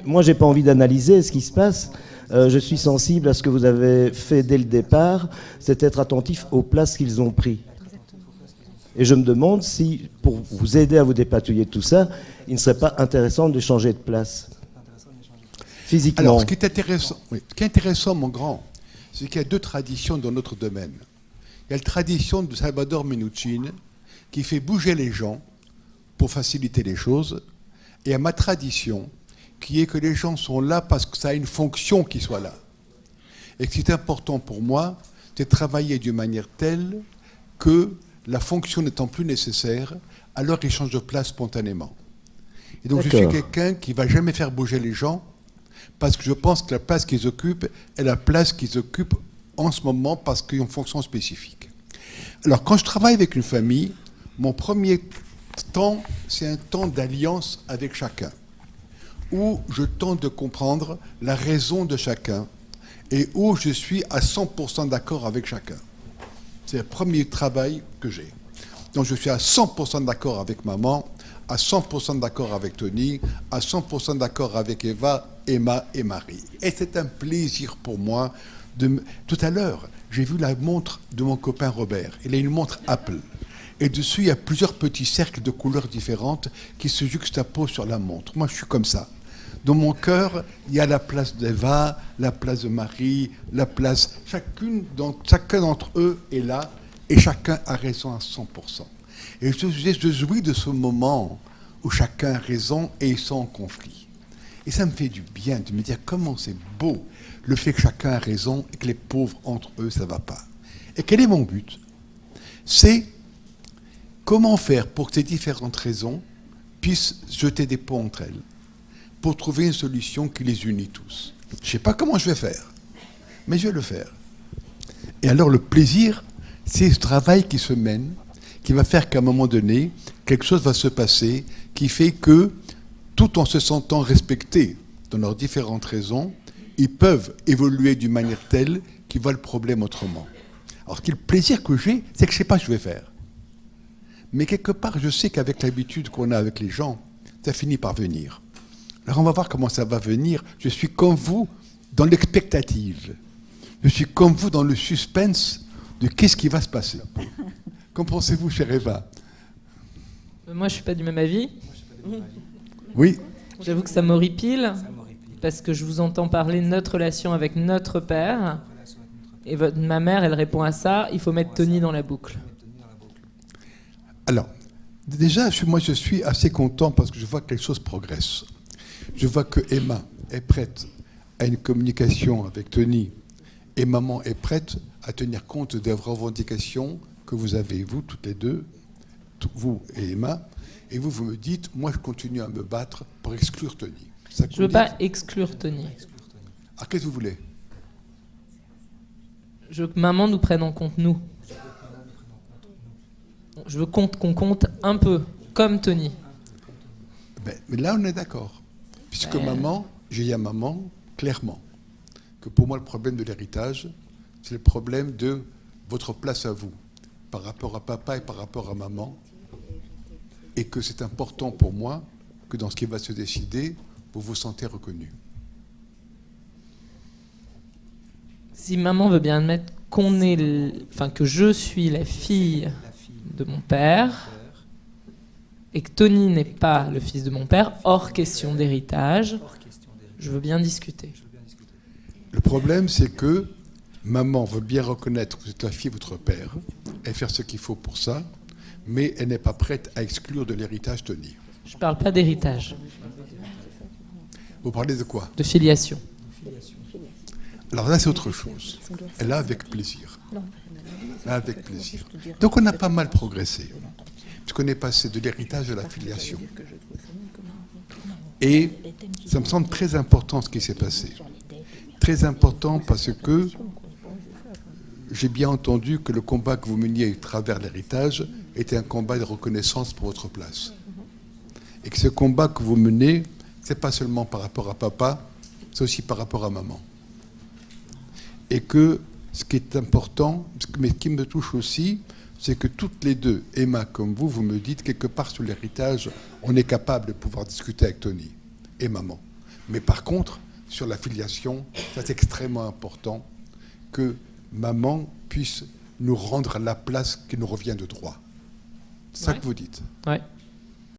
moi, j'ai pas envie d'analyser ce qui se passe. Je suis sensible à ce que vous avez fait dès le départ, c'est être attentif aux places qu'ils ont prises. Et je me demande si, pour vous aider à vous dépatouiller de tout ça, il ne serait pas intéressant de changer de place. Physiquement. Alors, ce qui est intéressant, mon grand, c'est qu'il y a deux traditions dans notre domaine. Il y a la tradition de Salvador Minuchin, qui fait bouger les gens pour faciliter les choses. Et il y a ma tradition, qui est que les gens sont là parce que ça a une fonction qu'ils soient là. Et ce qui est important pour moi, c'est de travailler d'une manière telle que la fonction n'étant plus nécessaire, alors ils changent de place spontanément. Et donc je suis quelqu'un qui ne va jamais faire bouger les gens, parce que je pense que la place qu'ils occupent est la place qu'ils occupent en ce moment parce qu'ils ont une fonction spécifique. Alors quand je travaille avec une famille, mon premier temps, c'est un temps d'alliance avec chacun, où je tente de comprendre la raison de chacun et où je suis à 100% d'accord avec chacun. C'est le premier travail que j'ai. Donc je suis à 100% d'accord avec maman, à 100% d'accord avec Tony, à 100% d'accord avec Eva, Emma et Marie. Et c'est un plaisir pour moi. Tout à l'heure, j'ai vu la montre de mon copain Robert. Il a une montre Apple. Et dessus, il y a plusieurs petits cercles de couleurs différentes qui se juxtaposent sur la montre. Moi, je suis comme ça. Dans mon cœur, il y a la place d'Eva, la place de Marie, la place... Chacun d'entre eux est là et chacun a raison à 100%. Et je jouis de ce moment où chacun a raison et ils sont en conflit. Et ça me fait du bien de me dire comment c'est beau le fait que chacun a raison et que les pauvres entre eux, ça ne va pas. Et quel est mon but? C'est comment faire pour que ces différentes raisons puissent jeter des ponts entre elles, pour trouver une solution qui les unit tous. Je ne sais pas comment je vais faire, mais je vais le faire. Et alors le plaisir, c'est ce travail qui se mène, qui va faire qu'à un moment donné, quelque chose va se passer qui fait que, tout en se sentant respectés dans leurs différentes raisons, ils peuvent évoluer d'une manière telle qu'ils voient le problème autrement. Alors le plaisir que j'ai, c'est que je ne sais pas ce que je vais faire. Mais quelque part, je sais qu'avec l'habitude qu'on a avec les gens, ça finit par venir. Alors on va voir comment ça va venir. Je suis comme vous dans l'expectative. Je suis comme vous dans le suspense de qu'est-ce qui va se passer. Qu'en pensez-vous, chère Eva? Moi, je ne suis pas du même avis. Oui. J'avoue que ça m'horripile, parce que je vous entends parler de notre relation avec notre père, et ma mère, elle répond à ça, il faut mettre Tony dans la boucle. Alors, déjà, moi, je suis assez content parce que je vois que les choses progressent. Je vois que Emma est prête à une communication avec Tony, et maman est prête à tenir compte des revendications que vous avez, vous, toutes les deux, vous et Emma, et vous me dites, moi, je continue à me battre pour exclure Tony. Je ne veux pas exclure Tony. Ah, qu'est-ce que vous voulez? Je veux que maman nous prenne en compte, nous. Je veux qu'on compte un peu, comme Tony. Mais là, on est d'accord. Puisque maman, j'ai dit à maman, clairement, que pour moi, le problème de l'héritage, c'est le problème de votre place à vous, par rapport à papa et par rapport à maman, et que c'est important pour moi que dans ce qui va se décider, vous vous sentez reconnu. Si maman veut bien admettre que je suis la fille de mon père, et que Tony n'est pas le fils de mon père, hors question d'héritage, je veux bien discuter. Le problème, c'est que maman veut bien reconnaître que vous êtes la fille de votre père et faire ce qu'il faut pour ça, mais elle n'est pas prête à exclure de l'héritage Tony. Je ne parle pas d'héritage. Vous parlez de quoi? De filiation. Alors là, c'est autre chose. Et là, avec plaisir. Là, avec plaisir. Donc on a pas mal progressé. Puisqu'on est passé de l'héritage à la filiation. Et ça me semble très important ce qui s'est passé. Très important parce que j'ai bien entendu que le combat que vous meniez à travers l'héritage était un combat de reconnaissance pour votre place. Et que ce combat que vous menez, c'est pas seulement par rapport à papa, c'est aussi par rapport à maman. Et que ce qui est important, mais qui me touche aussi, c'est que toutes les deux, Emma comme vous me dites, quelque part sur l'héritage, on est capable de pouvoir discuter avec Tony et maman. Mais par contre, sur la filiation, ça c'est extrêmement important que maman puisse nous rendre la place qui nous revient de droit. C'est ça Ouais. que vous dites. Ouais.